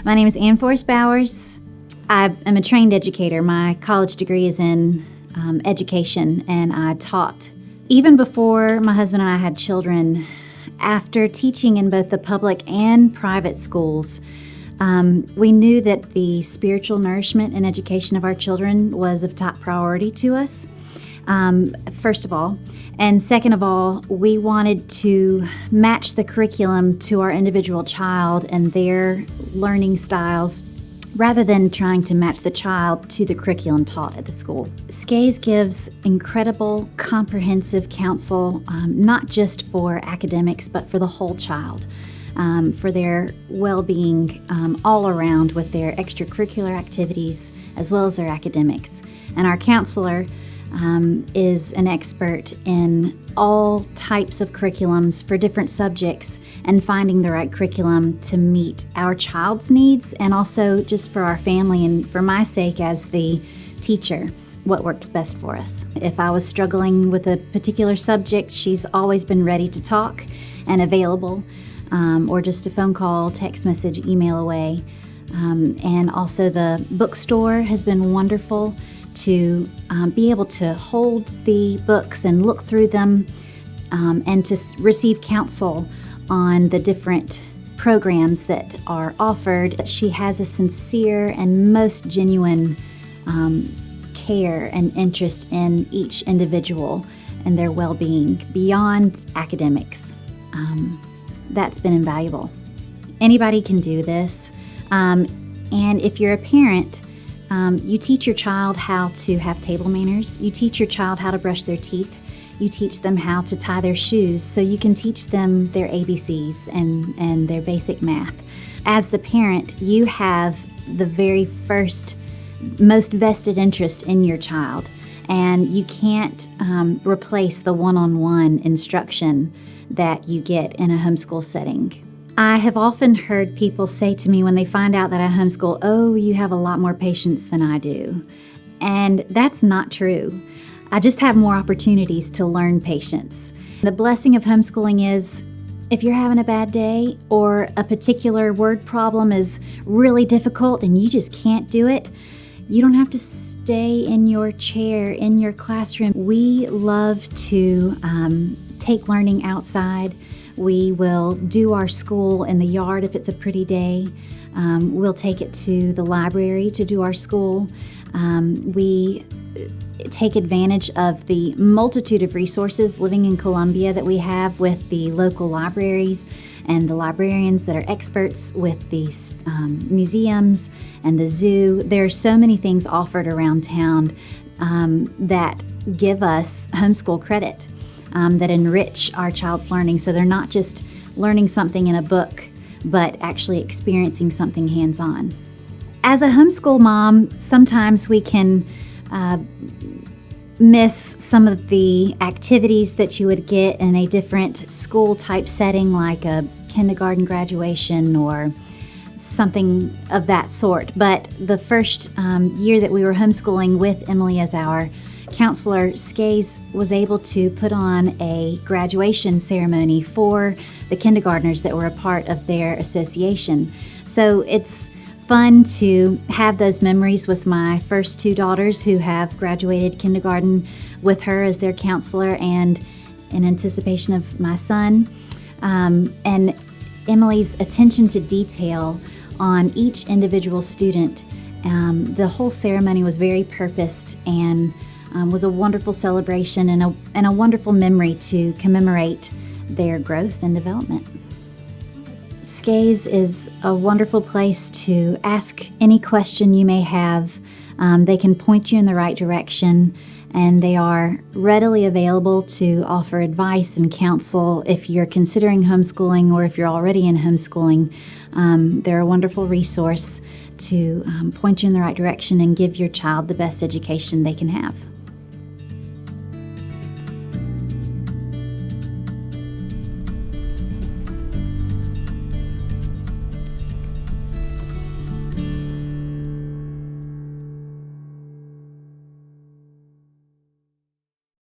My name is Forrest Bowers. I am a trained educator. My college degree is in education, and I taught. Even before my husband and I had children, after teaching in both the public and private schools, we knew that the spiritual nourishment and education of our children was of top priority to us, first of all. And second of all, we wanted to match the curriculum to our individual child and their learning styles, rather than trying to match the child to the curriculum taught at the school. SCAIHS gives incredible, comprehensive counsel, not just for academics, but for the whole child, for their well-being all around with their extracurricular activities as well as their academics. And our counselor is an expert in all types of curriculums for different subjects and finding the right curriculum to meet our child's needs and also just for our family and for my sake as the teacher, what works best for us. If I was struggling with a particular subject, she's always been ready to talk and available, or just a phone call, text message, email away. And also the bookstore has been wonderful to be able to hold the books and look through them and to receive counsel on the different programs that are offered. She has a sincere and most genuine care and interest in each individual and their well-being beyond academics. That's been invaluable. Anybody can do this, and if you're a parent, you teach your child how to have table manners. You teach your child how to brush their teeth. You teach them how to tie their shoes, so you can teach them their ABCs and their basic math. As the parent, you have the very first, most vested interest in your child, and you can't replace the one-on-one instruction that you get in a homeschool setting. I have often heard people say to me when they find out that I homeschool, "Oh, you have a lot more patience than I do." And that's not true. I just have more opportunities to learn patience. The blessing of homeschooling is if you're having a bad day or a particular word problem is really difficult and you just can't do it, you don't have to stay in your chair in your classroom. We love to take learning outside. We will do our school in the yard if it's a pretty day. We'll take it to the library to do our school. We take advantage of the multitude of resources living in Columbia that we have with the local libraries and the librarians that are experts with these museums and the zoo. There are so many things offered around town that give us homeschool credit, that enrich our child's learning, so they're not just learning something in a book, but actually experiencing something hands-on. As a homeschool mom, sometimes we can miss some of the activities that you would get in a different school-type setting, like a kindergarten graduation or something of that sort. But the first year that we were homeschooling with Emily as our counselor, SCAIHS was able to put on a graduation ceremony for the kindergartners that were a part of their association. So it's fun to have those memories with my first two daughters who have graduated kindergarten with her as their counselor, and in anticipation of my son. And Emily's attention to detail on each individual student. The whole ceremony was very purposed and was a wonderful celebration and a wonderful memory to commemorate their growth and development. SCAIHS is a wonderful place to ask any question you may have. They can point you in the right direction, and they are readily available to offer advice and counsel if you're considering homeschooling or if you're already in homeschooling. They're a wonderful resource to point you in the right direction and give your child the best education they can have.